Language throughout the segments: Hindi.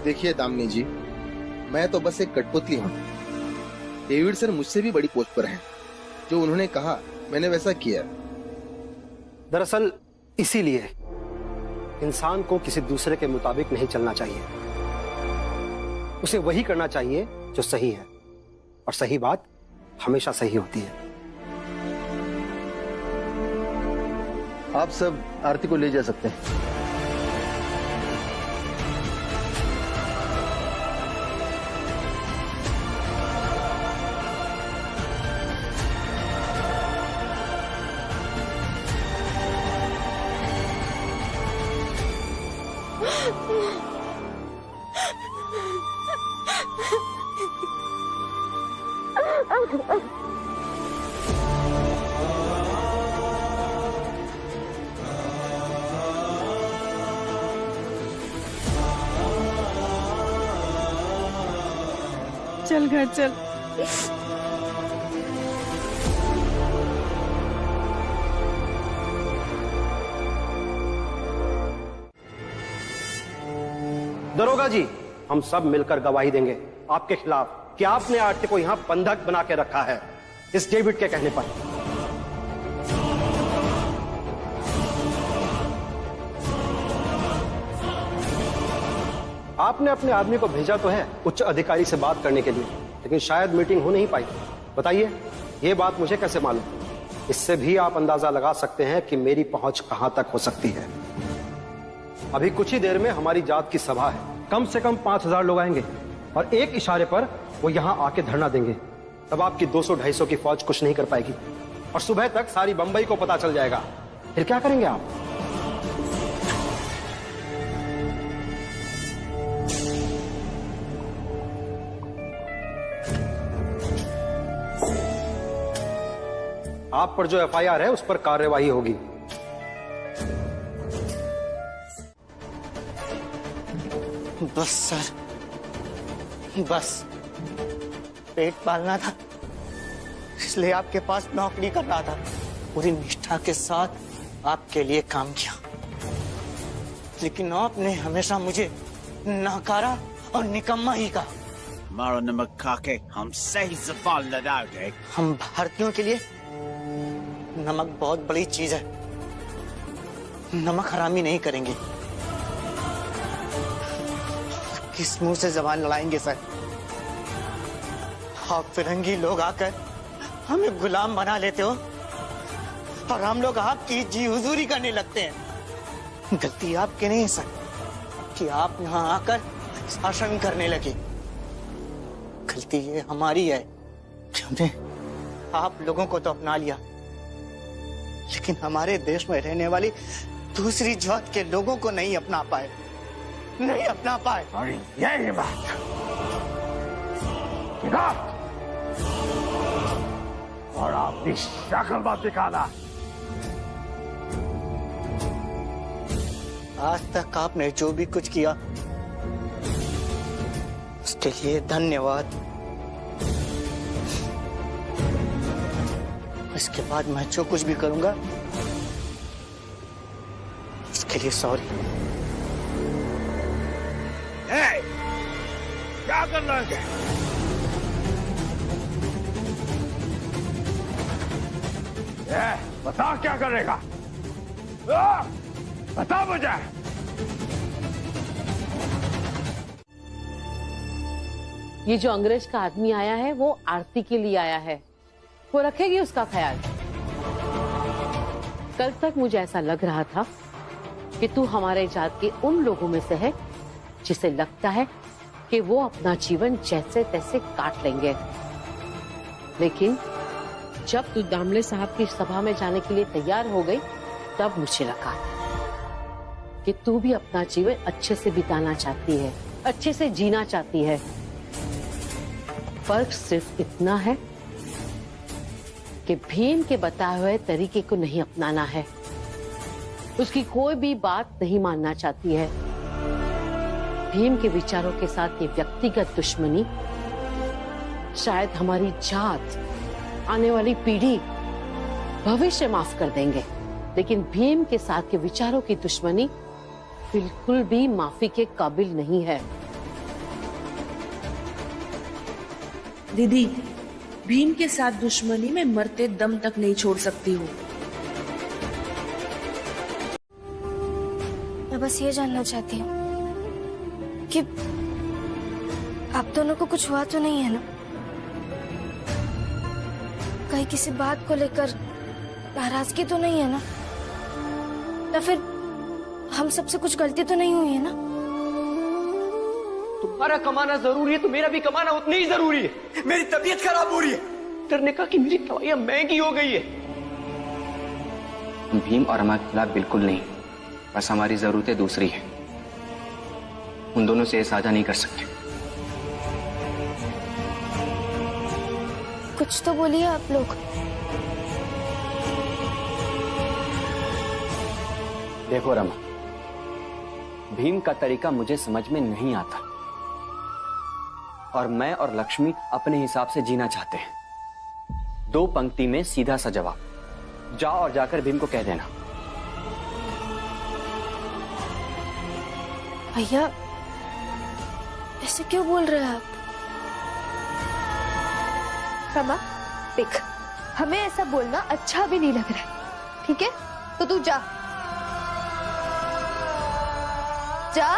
देखिए दामिनी जी, मैं तो बस एक कठपुतली हूँ। डेविड सर मुझसे भी बड़ी पोस्ट पर हैं। जो उन्होंने कहा मैंने वैसा किया। दरअसल इसीलिए इंसान को किसी दूसरे के मुताबिक नहीं चलना चाहिए। उसे वही करना चाहिए जो सही है, और सही बात हमेशा सही होती है। आप सब आरती को ले जा सकते हैं। चल घर चल। दरोगा जी, हम सब मिलकर गवाही देंगे आपके खिलाफ कि आपने आरती को यहां बंधक बना के रखा है इस डेविड के कहने पर। आपने अपने आदमी को भेजा तो है उच्च अधिकारी से बात करने के लिए, लेकिन शायद मीटिंग हो नहीं पाई। बताइए, यह बात मुझे कैसे मालूम? इससे भी आप अंदाजा लगा सकते हैं कि मेरी पहुंच कहां तक हो सकती है। अभी कुछ ही देर में हमारी जात की सभा है। कम से कम 5000 लोग आएंगे और एक इशारे पर वो यहां आके धरना देंगे। तब आपकी 200-250 की फौज कुछ नहीं कर पाएगी और सुबह तक सारी बंबई को पता चल जाएगा। फिर क्या करेंगे आप? आप पर जो एफआईआर है उस पर कार्यवाही होगी। बस सर, बस पेट पालना था, इसलिए आपके पास नौकरी कर रहा था। पूरी निष्ठा के साथ आपके लिए काम किया, लेकिन आपने हमेशा मुझे नकारा और निकम्मा ही कहा। मारो नमक खा के हम सही ज़बान लड़ाओगे। हम भारतीयों के लिए नमक बहुत बड़ी चीज है। नमक हरामी नहीं करेंगे। किस मुंह से जबान लड़ाएंगे सर? आप फिरंगी लोग आकर हमें गुलाम बना लेते हो और हम लोग आपकी जी हुजूरी करने लगते हैं। गलती आपकी नहीं है सर कि आप यहाँ आकर शासन करने लगे। गलती ये हमारी है कि हमने आप लोगों को तो अपना लिया, लेकिन हमारे देश में रहने वाली दूसरी जात के लोगों को नहीं अपना पाए, नहीं अपना पाए। और यही बात और आपकी शक्ल बात दिखाना। आज तक आपने जो भी कुछ किया उसके लिए धन्यवाद। इसके बाद मैं जो कुछ भी करूंगा उसके लिए सॉरी। क्या कर रहे हैं? बता क्या करेगा? बता मुझे। ये जो अंग्रेज का आदमी आया है वो आरती के लिए आया है, वो रखेगी उसका ख्याल। कल तक मुझे ऐसा लग रहा था कि तू हमारे जात के उन लोगों में से है जिसे लगता है कि वो अपना जीवन जैसे तैसे काट लेंगे, लेकिन जब तू दामले साहब की सभा में जाने के लिए तैयार हो गई तब मुझे लगा कि तू भी अपना जीवन अच्छे से बिताना चाहती है, अच्छे से जीना चाहती है। फर्क सिर्फ इतना है कि भीम के बताए हुए तरीके को नहीं अपनाना है, उसकी कोई भी बात नहीं मानना चाहती है। भीम के विचारों के साथ ये व्यक्तिगत दुश्मनी शायद हमारी जात, आने वाली पीढ़ी, भविष्य माफ कर देंगे, लेकिन भीम के साथ के विचारों की दुश्मनी बिल्कुल भी माफी के काबिल नहीं है। दीदी, भीम के साथ दुश्मनी में मरते दम तक नहीं छोड़ सकती हूँ। मैं बस ये जानना चाहती हूँ कि आप दोनों को कुछ हुआ तो नहीं है ना? कहीं किसी बात को लेकर नाराजगी तो नहीं है ना? या फिर हम सबसे कुछ गलती तो नहीं हुई है ना? तुम्हारा कमाना जरूरी है तो मेरा भी कमाना उतना ही जरूरी है। मेरी तबीयत खराब हो रही है, डॉक्टर ने कहा कि मेरी दवाइयां महंगी हो गई है। भीम और हमारे खिलाफ बिल्कुल नहीं, बस हमारी जरूरतें दूसरी है। उन दोनों से ये साझा नहीं कर सकते। कुछ तो बोलिए आप लोग। देखो रमा, भीम का तरीका मुझे समझ में नहीं आता और मैं और लक्ष्मी अपने हिसाब से जीना चाहते हैं। 2 पंक्ति में सीधा सा जवाब। जाओ और जाकर भीम को कह देना। भैया, ऐसे क्यों बोल रहे हैं आप? रमा, देख, हमें ऐसा बोलना अच्छा भी नहीं लग रहा है, ठीक है? तो तू जा जा।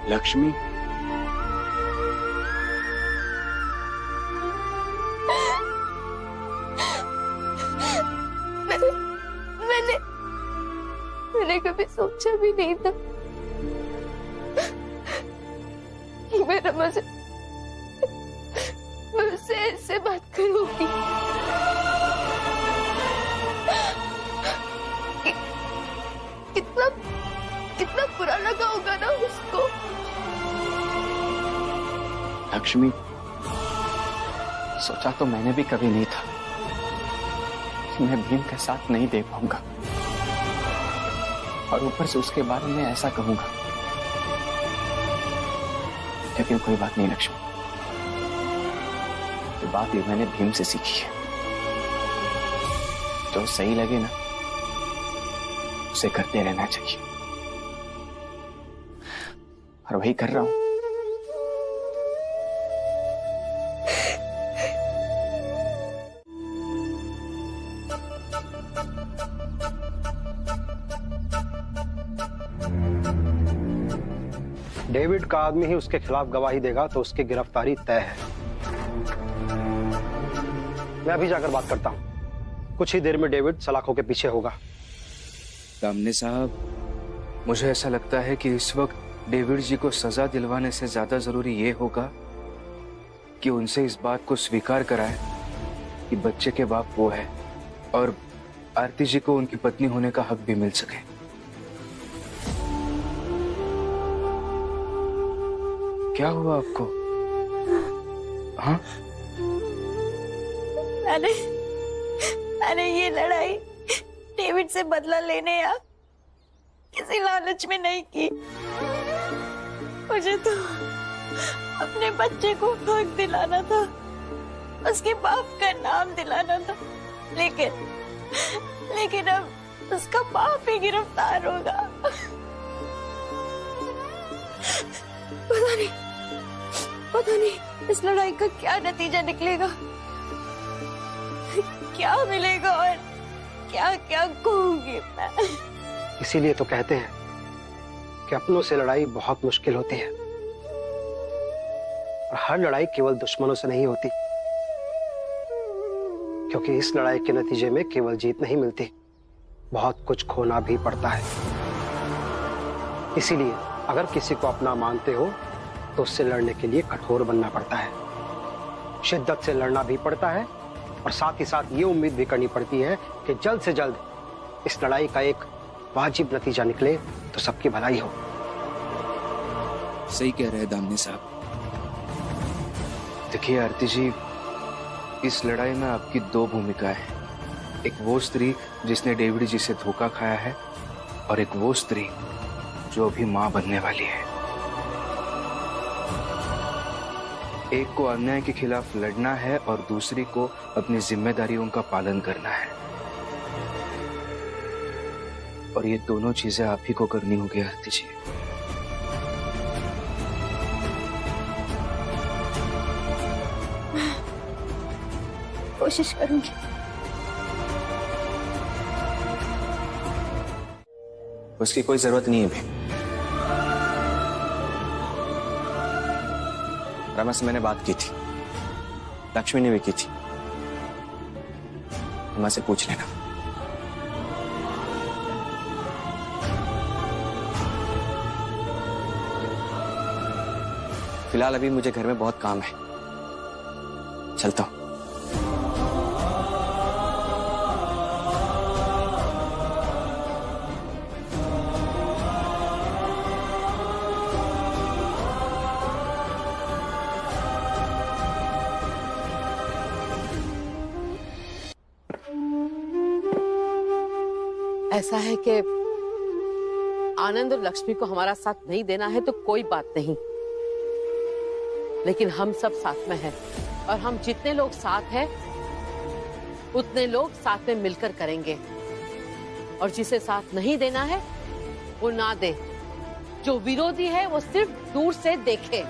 लक्ष्मी, मैंने कभी सोचा भी नहीं था कि मैं रमा से मैं उससे ऐसे बात करूंगी। कितना कितना बुरा लगा होगा ना उसको। लक्ष्मी, सोचा तो मैंने भी कभी नहीं था कि मैं भीम के साथ नहीं दे पाऊंगा और ऊपर से उसके बारे में ऐसा कहूंगा। लेकिन कोई बात नहीं लक्ष्मी, ये बात भी मैंने भीम से सीखी है। जो सही लगे ना, उसे करते रहना चाहिए और वही कर रहा हूं। डेविड का आदमी ही उसके खिलाफ गवाही देगा तो उसकी गिरफ्तारी तय है। मैं अभी जाकर बात करता हूं। कुछ ही देर में डेविड सलाखों के पीछे होगा। दामने साहब, मुझे ऐसा लगता है कि इस वक्त डेविड जी को सजा दिलवाने से ज्यादा जरूरी ये होगा कि उनसे इस बात को स्वीकार कराएं कि बच्चे के बाप वो है और आरती जी को उनकी पत्नी होने का हक भी मिल सके। क्या हुआ आपको? हाँ? मैंने ये लड़ाई डेविड से बदला लेने या किसी लालच में नहीं की। मुझे तो अपने बच्चे को हक दिलाना था, उसके बाप का नाम दिलाना था, लेकिन अब उसका बाप ही गिरफ्तार होगा। पता नहीं इस लड़ाई का क्या नतीजा निकलेगा, क्या मिलेगा और क्या क्या कहूंगी मैं। इसीलिए तो कहते हैं कि अपनों से लड़ाई बहुत मुश्किल होती है और हर लड़ाई केवल दुश्मनों से नहीं होती, क्योंकि इस लड़ाई के नतीजे में केवल जीत नहीं मिलती, बहुत कुछ खोना भी पड़ता है। इसीलिए अगर किसी को अपना मानते हो तो उससे लड़ने के लिए कठोर बनना पड़ता है, शिद्दत से लड़ना भी पड़ता है और साथ ही साथ ये उम्मीद भी करनी पड़ती है कि जल्द से जल्द इस लड़ाई का एक वाजिब नतीजा निकले तो सबकी भलाई हो। सही कह रहे हैं दामने साहब। देखिए आरती जी, इस लड़ाई में आपकी दो भूमिकाएं हैं। एक वो स्त्री जिसने डेविड जी से धोखा खाया है और एक वो स्त्री जो अभी मां बनने वाली है। एक को अन्याय के खिलाफ लड़ना है और दूसरी को अपनी जिम्मेदारियों का पालन करना है, और ये दोनों चीजें आप ही को करनी होगी आरती जी। कोशिश करूंगी। उसकी कोई जरूरत नहीं है भी। रमा से मैंने बात की थी, लक्ष्मी ने भी की थी। रमा से पूछ लेना। फिलहाल अभी मुझे घर में बहुत काम है, चलता हूं। ऐसा है कि आनंद और लक्ष्मी को हमारा साथ नहीं देना है तो कोई बात नहीं, लेकिन हम सब साथ में हैं और हम जितने लोग साथ हैं उतने लोग साथ में मिलकर करेंगे, और जिसे साथ नहीं देना है वो ना दे। जो विरोधी है वो सिर्फ दूर से देखे।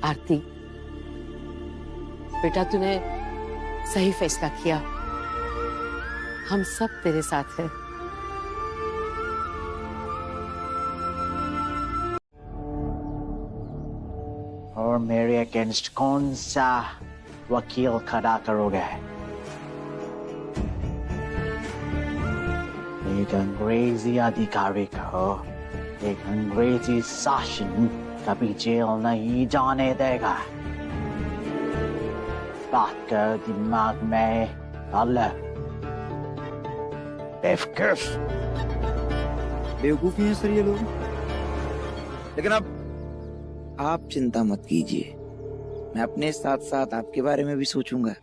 आरती बेटा, तूने सही फैसला किया। हम सब तेरे साथ हैं। और मेरे अगेंस्ट कौन सा वकील खड़ा करोगे? एक अंग्रेजी अधिकारी को एक अंग्रेजी शासन कभी जेल नहीं जाने देगा। बात कर दिमाग में डाल। बेवकूफ। बेवकूफ हैं सर ये लोग, लेकिन अब आप चिंता मत कीजिए, मैं अपने साथ साथ आपके बारे में भी सोचूंगा।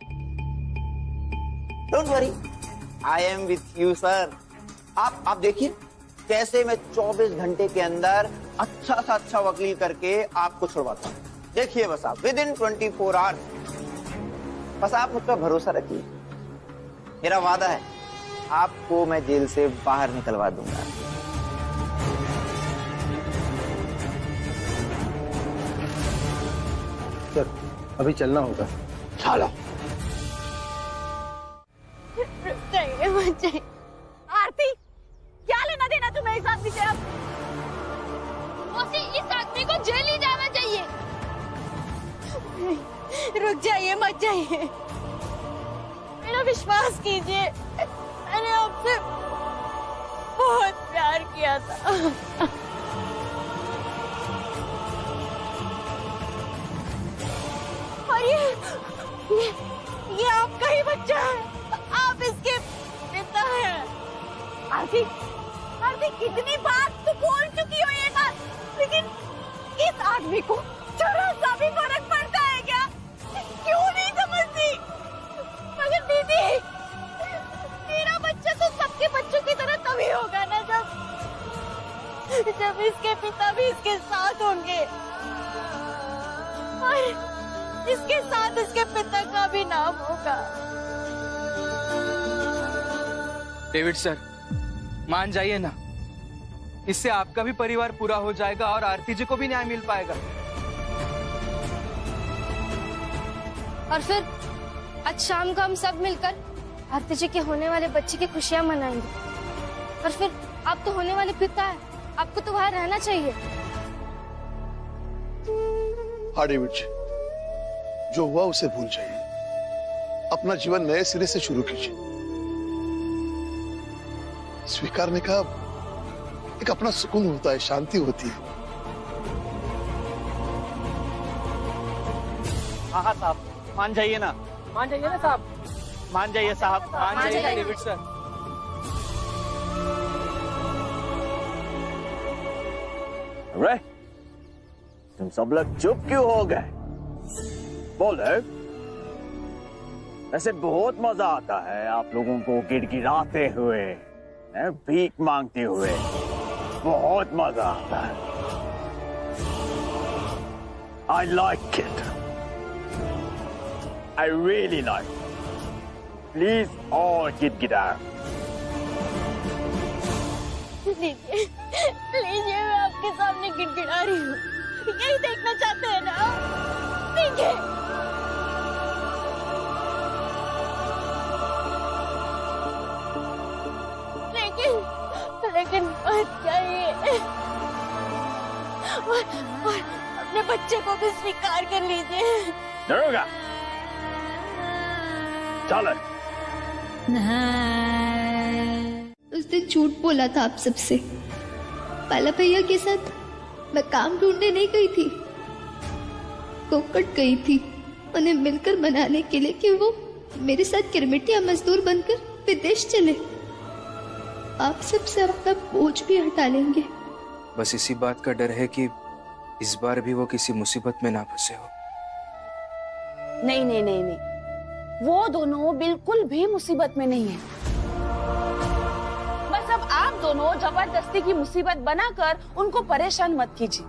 Don't worry, I am with you sir. आप देखिए कैसे मैं 24 घंटे के अंदर अच्छा सा अच्छा वकील करके आपको छुड़वाता हूँ। देखिए बस आप विद इन 24 आवर्स, बस आप मुझ पर भरोसा रखिए। मेरा वादा है आपको मैं जेल से बाहर निकलवा दूंगा। सर अभी चलना होगा। चलो। चाहिए आरती, क्या लेना देना तुम्हें इस आदमी से? अब इस आदमी को जेल ही जाना चाहिए। रुक जाइए, मत जाइए, मेरा विश्वास कीजिए, मैंने आपसे बहुत प्यार किया था। और ये आपका ही बच्चा है, आप इसके पिता हैं। आरती, कितनी बार तू बोल चुकी हो ये बात, लेकिन इस आदमी को जरा सा भी फर्क पड़ता है क्या? क्यों नहीं समझती? मगर दीदी, मेरा बच्चा तो सबके बच्चों की तरह तभी होगा ना जब इसके पिता भी इसके साथ होंगे, और इसके साथ इसके पिता का भी नाम होगा। डेविड सर, मान जाइए ना, इससे आपका भी परिवार पूरा हो जाएगा और आरती जी को भी न्याय मिल पाएगा। और फिर आज शाम को हम सब मिलकर आरती जी के होने वाले बच्चे की खुशियां मनाएंगे। और फिर आप तो होने वाले पिता है, आपको तो वहां रहना चाहिए। हाँ डेविड जी, जो हुआ उसे भूल जाइए, अपना जीवन नए सिरे से शुरू कीजिए। स्वीकारने का एक अपना सुकून होता है, शांति होती है। हाँ साहब, मान जाइए ना। मान जाइए ना साहब। मान जाइए साहब, मान जाइए डेविड सर। अरे तुम सब लोग चुप क्यों हो गए? बोलो। वैसे बहुत मजा आता है आप लोगों को गिड़गिड़ाते हुए, भीख मांगते हुए, बहुत मजा आता है। I like it. I really like it. Please all गिड़गिड़ाओ। लीजिए, लीजिए, मैं आपके सामने गिड़गिड़ा रही हूँ। यही देखना चाहते हैं ना? लीजिए। लेकिन मत जाइए। और अपने बच्चे को भी स्वीकार कर लीजिए। दरोगा, चलो। उस दिन झूठ बोला था आप सबसे। पाला भैया के साथ मैं काम ढूंढने नहीं गई थी, कोकट गई थी उन्हें मिलकर मनाने के लिए कि वो मेरे साथ किरमिटिया मजदूर बनकर विदेश चले। आप सबसे अपना बोझ भी हटा लेंगे। बस इसी बात का डर है कि इस बार भी वो किसी मुसीबत में ना फंसे हो। नहीं नहीं नहीं नहीं, वो दोनों बिल्कुल भी मुसीबत में नहीं है। बस अब आप दोनों जबरदस्ती की मुसीबत बनाकर उनको परेशान मत कीजिए।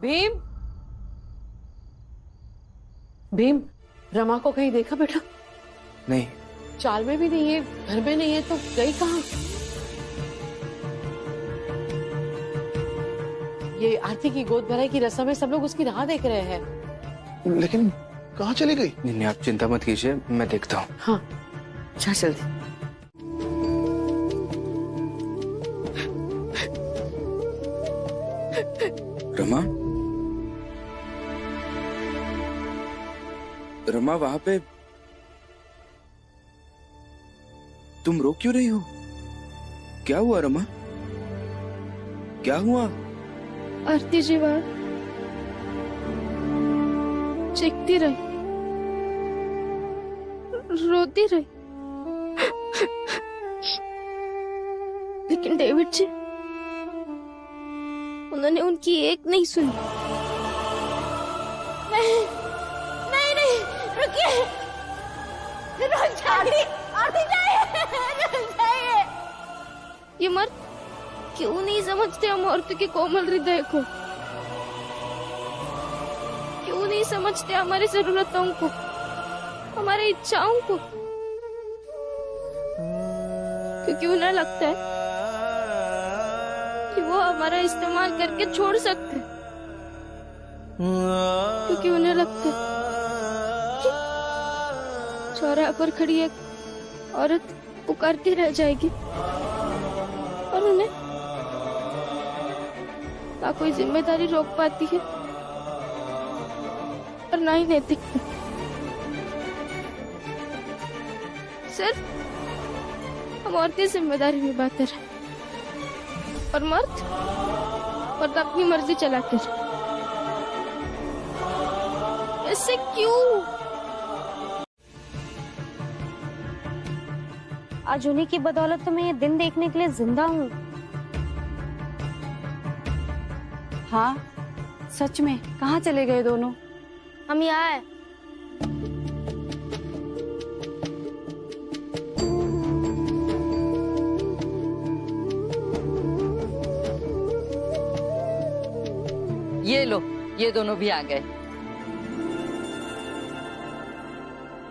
भीम, भीम, रमा को कहीं देखा बेटा? नहीं। चाल में भी नहीं है, घर में नहीं है, तो गई कहाँ? ये आरती की गोद भराई की रस्म में सब लोग उसकी राह देख रहे हैं। लेकिन कहाँ चली गई? नहीं, आप चिंता मत कीजिए, मैं देखता हूँ। हाँ, जा जल्दी। रमा, रमा वहां पे तुम रो क्यों रही हो? क्या हुआ रमा? क्या हुआ? आरती जी वहां चीखती रही, रोती रही, लेकिन डेविड जी उन्होंने उनकी एक नहीं सुनी। नहीं नहीं नहीं, रुकिए, रुक जाइए, आरती जाइए, रुक जाइए। ये मर्द क्यों नहीं समझते हम औरतों के कोमल हृदय को? क्यों नहीं समझते हमारी जरूरतों को, हमारी इच्छाओं को? क्योंकि उन्हें लगता है कि वो हमारा इस्तेमाल करके छोड़ सकते हैं। क्योंकि उन्हें लगता है कि चौराहे पर खड़ी एक औरत पुकारती रह जाएगी और उन्हें ना कोई जिम्मेदारी रोक पाती है और ना ही नैतिकता। सिर्फ हम औरतें जिम्मेदारी निभाते रहे और मर्द अपनी मर्जी चलाते रहे। ऐसे क्यों? आज उन्हीं की बदौलत तो मैं ये दिन देखने के लिए जिंदा हूँ। हाँ, सच में कहाँ चले गए दोनों? हम यहाँ हैं। ये लो, ये दोनों भी आ गए।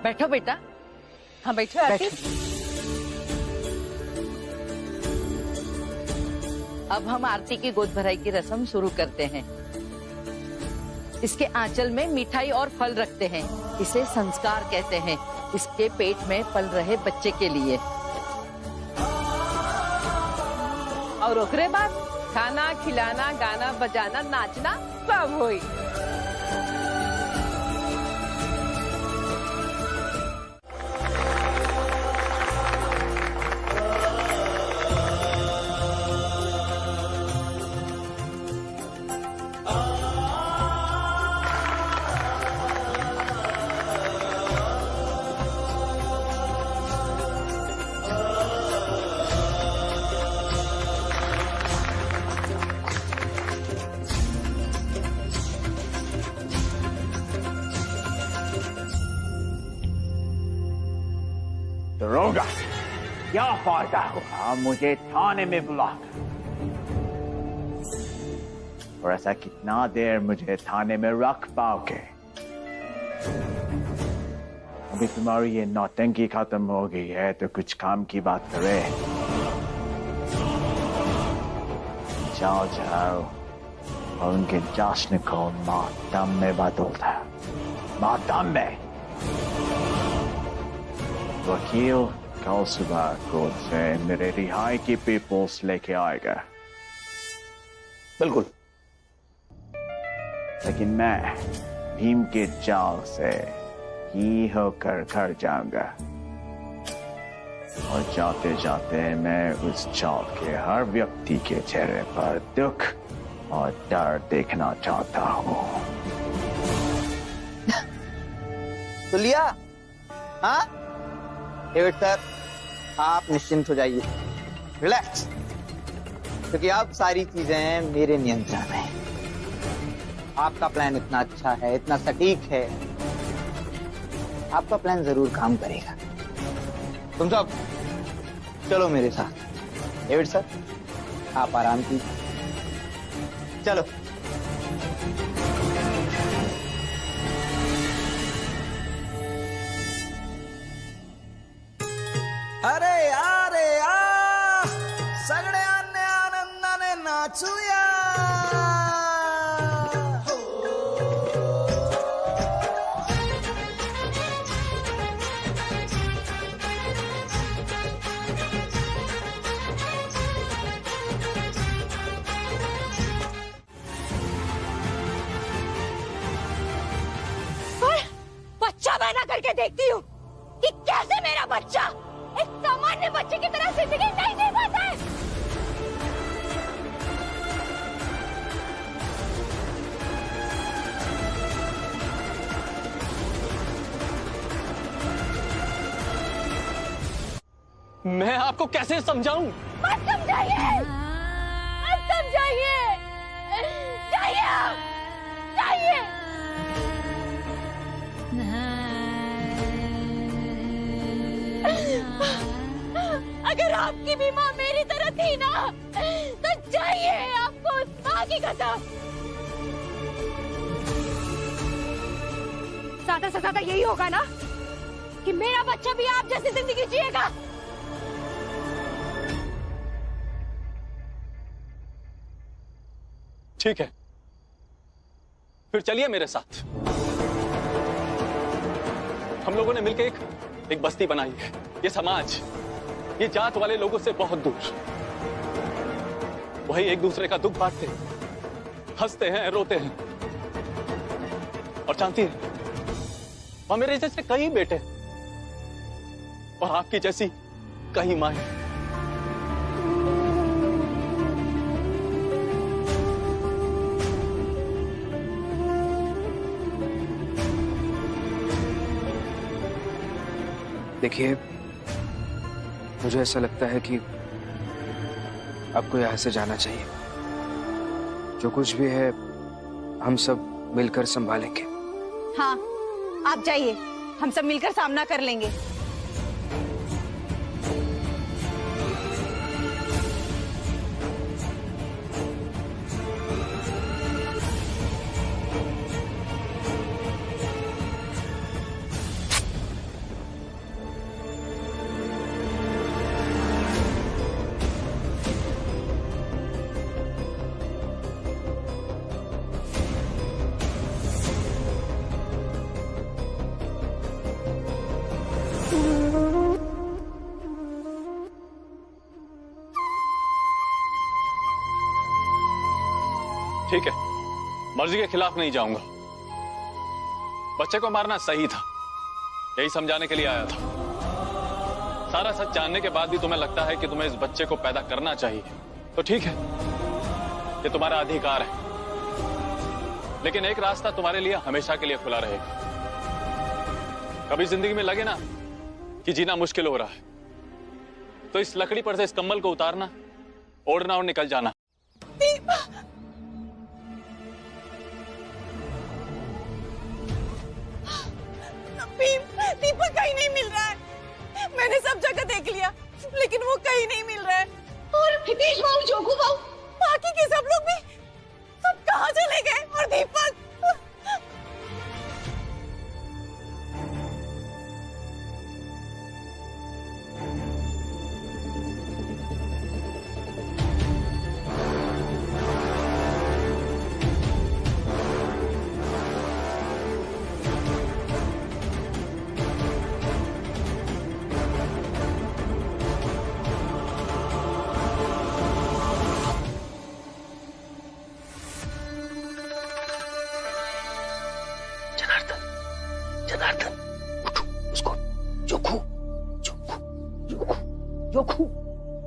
बैठो बेटा। हाँ बैठो आरती। अब हम आरती की गोद भराई की रस्म शुरू करते हैं। इसके आंचल में मिठाई और फल रखते हैं, इसे संस्कार कहते हैं। इसके पेट में पल रहे बच्चे के लिए। और ओकरे बाद खाना खिलाना, गाना बजाना, नाचना सब होई। क्या फायदा होगा मुझे थाने में बुलाकर? और ऐसा कितना देर मुझे थाने में रख पाओगे? अभी तुम्हारी ये नौटंकी खत्म हो गई है तो कुछ काम की बात करे। जाओ जाओ और उनके जश्न को मातम में बदल दो। मातम में। वकील कल सुबह कोर्ट से मेरे रिहाई की पेपर्स लेके आएगा। बिल्कुल। लेकिन मैं भीम के जाल से ही होकर घर जाऊंगा और जाते जाते मैं उस जाल के हर व्यक्ति के चेहरे पर दुख और डर देखना चाहता हूँ। तो लिया? हाँ डेविड सर, आप निश्चिंत हो जाइए, रिलैक्स, क्योंकि अब सारी चीजें मेरे नियंत्रण में हैं। आपका प्लान इतना अच्छा है, इतना सटीक है, आपका प्लान जरूर काम करेगा। तुम सब चलो मेरे साथ। डेविड सर, आप आराम कीजिए, चलो। अरे यारे या सगळ्यांनी आनंदाने नाचूया। बच्चा पैदा करके देखती हूँ कि कैसे मेरा बच्चा एक सामान्य बच्चे की तरह जिंदगी नहीं जी पाता है। मैं आपको कैसे समझाऊं? मत समझाइए, मत समझाइए, जाइए आप, जाइए। अगर आपकी भी माँ मेरी तरह थी ना, तो जाइए, आपको उस माँ की कसम। ज्यादा से ज्यादा यही होगा ना कि मेरा बच्चा भी आप जैसी जिंदगी जिएगा। ठीक है, फिर चलिए मेरे साथ। हम लोगों ने मिलकर एक बस्ती बनाई है। ये समाज, ये जात वाले लोगों से बहुत दूर। वही एक दूसरे का दुख बांटते हैं, हंसते हैं, रोते हैं। और जानती है, और मेरे जैसे कई बेटे और आपकी जैसी कई माएं। देखिए, मुझे ऐसा लगता है कि आपको यहाँ से जाना चाहिए। जो कुछ भी है हम सब मिलकर संभालेंगे। हाँ, आप जाइए, हम सब मिलकर सामना कर लेंगे। ठीक है, मर्जी के खिलाफ नहीं जाऊंगा। बच्चे को मारना सही था, यही समझाने के लिए आया था। सारा सच जानने के बाद भी तुम्हें लगता है कि तुम्हें इस बच्चे को पैदा करना चाहिए, तो ठीक है, ये तुम्हारा अधिकार है। लेकिन एक रास्ता तुम्हारे लिए हमेशा के लिए खुला रहेगा। कभी जिंदगी में लगे ना कि जीना मुश्किल हो रहा है, तो इस लकड़ी पर से इस कंबल को उतारना, ओढ़ना और निकल जाना। दीपक कहीं नहीं मिल रहा है। मैंने सब जगह देख लिया, लेकिन वो कहीं नहीं मिल रहे। और हितेश बाबू, जोगू बाबू, बाकी के सब लोग भी सब कहाँ चले गए? और दीपक?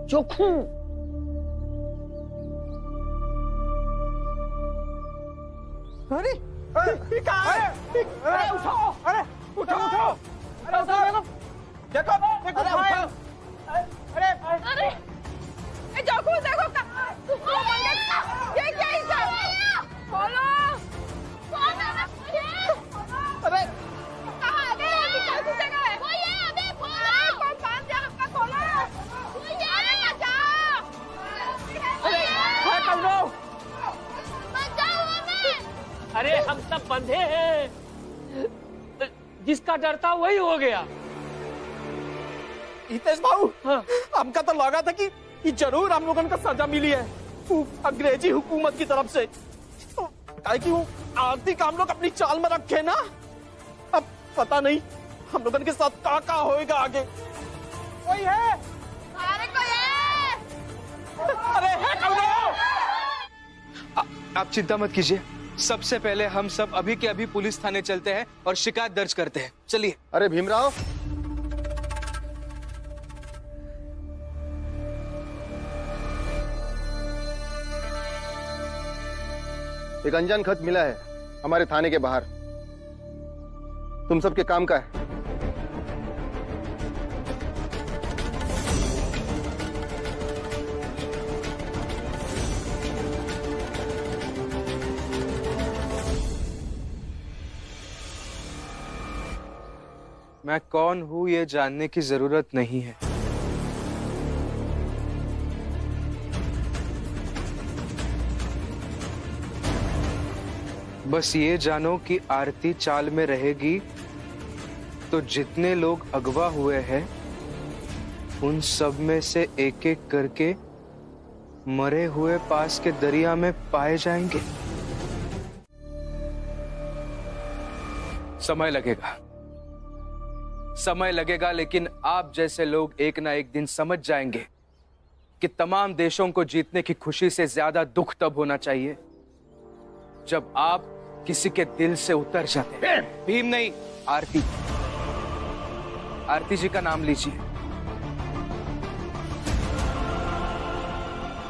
जोखू अरे अरे उठाओ, अरे उठो उठो, अरे उठाओ, देखो देखो, अरे अरे जोखू देखो कहाँ? ये क्या हिसाब? खोलो, अरे कहाँ है? कैसी जगह है? वो ये अबे खोलो, कौन बांध दिया आपका? खोलो, अरे बचाओ, अरे है कौनो? बचाओ हमें। अरे हम सब बंधे हैं, जिसका डर था वही हो गया। हितेश बाबू, हमका तो लगा था कि जरूर हम लोगों को सजा मिली है वो अंग्रेजी हुकूमत की तरफ से, काहे कि वो आरती का हम लोग अपनी चाल में रखे ना। अब पता नहीं हम लोगों के साथ क्या होएगा आगे। कोई है? अरे कोई है? अरे है कौनो? आप चिंता मत कीजिए, सबसे पहले हम सब अभी के अभी पुलिस थाने चलते हैं और शिकायत दर्ज करते हैं। चलिए। अरे भीमराव, एक अनजान खत मिला है हमारे थाने के बाहर, तुम सबके काम का है। मैं कौन हूं ये जानने की जरूरत नहीं है। बस ये जानो कि आरती चाल में रहेगी तो जितने लोग अगवा हुए हैं उन सब में से एक एक करके मरे हुए पास के दरिया में पाए जाएंगे। समय लगेगा, लेकिन आप जैसे लोग एक ना एक दिन समझ जाएंगे कि तमाम देशों को जीतने की खुशी से ज्यादा दुख तब होना चाहिए जब आप किसी के दिल से उतर जाते हैं। भीम नहीं, आरती। आरती जी का नाम लीजिए।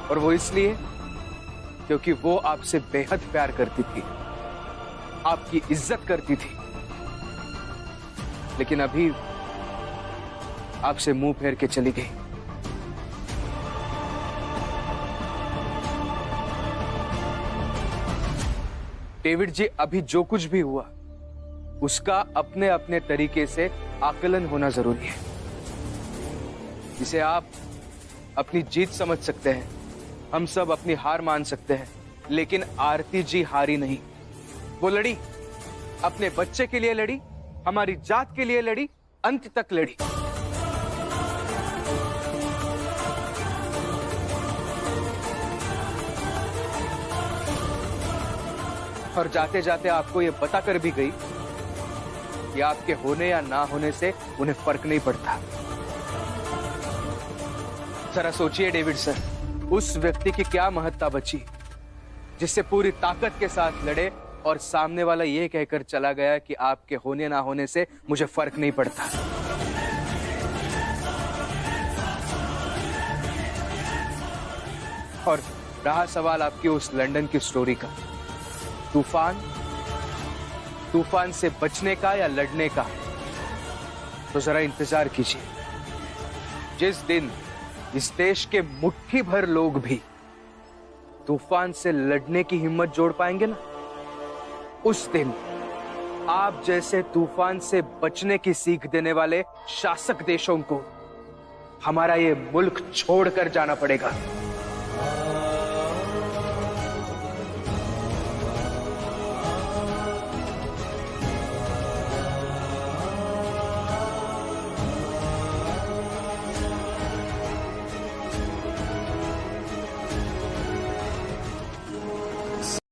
और वो इसलिए क्योंकि वो आपसे बेहद प्यार करती थी, आपकी इज्जत करती थी, लेकिन अभी आपसे मुंह फेर के चली गई। डेविड जी, अभी जो कुछ भी हुआ उसका अपने अपने तरीके से आकलन होना जरूरी है। जिसे आप अपनी जीत समझ सकते हैं, हम सब अपनी हार मान सकते हैं, लेकिन आरती जी हारी नहीं। वो लड़ी, अपने बच्चे के लिए लड़ी, हमारी जात के लिए लड़ी, अंत तक लड़ी। और जाते जाते आपको ये बता कर भी गई कि आपके होने या ना होने से उन्हें फर्क नहीं पड़ता। जरा सोचिए डेविड सर, उस व्यक्ति की क्या महत्ता बची जिससे पूरी ताकत के साथ लड़े और सामने वाला ये कहकर चला गया कि आपके होने ना होने से मुझे फर्क नहीं पड़ता। और रहा सवाल आपकी उस लंदन की स्टोरी का, तूफान से बचने का या लड़ने का, तो जरा इंतजार कीजिए। जिस दिन इस देश के मुट्ठी भर लोग भी तूफान से लड़ने की हिम्मत जोड़ पाएंगे ना, उस दिन आप जैसे तूफान से बचने की सीख देने वाले शासक देशों को हमारा ये मुल्क छोड़कर जाना पड़ेगा।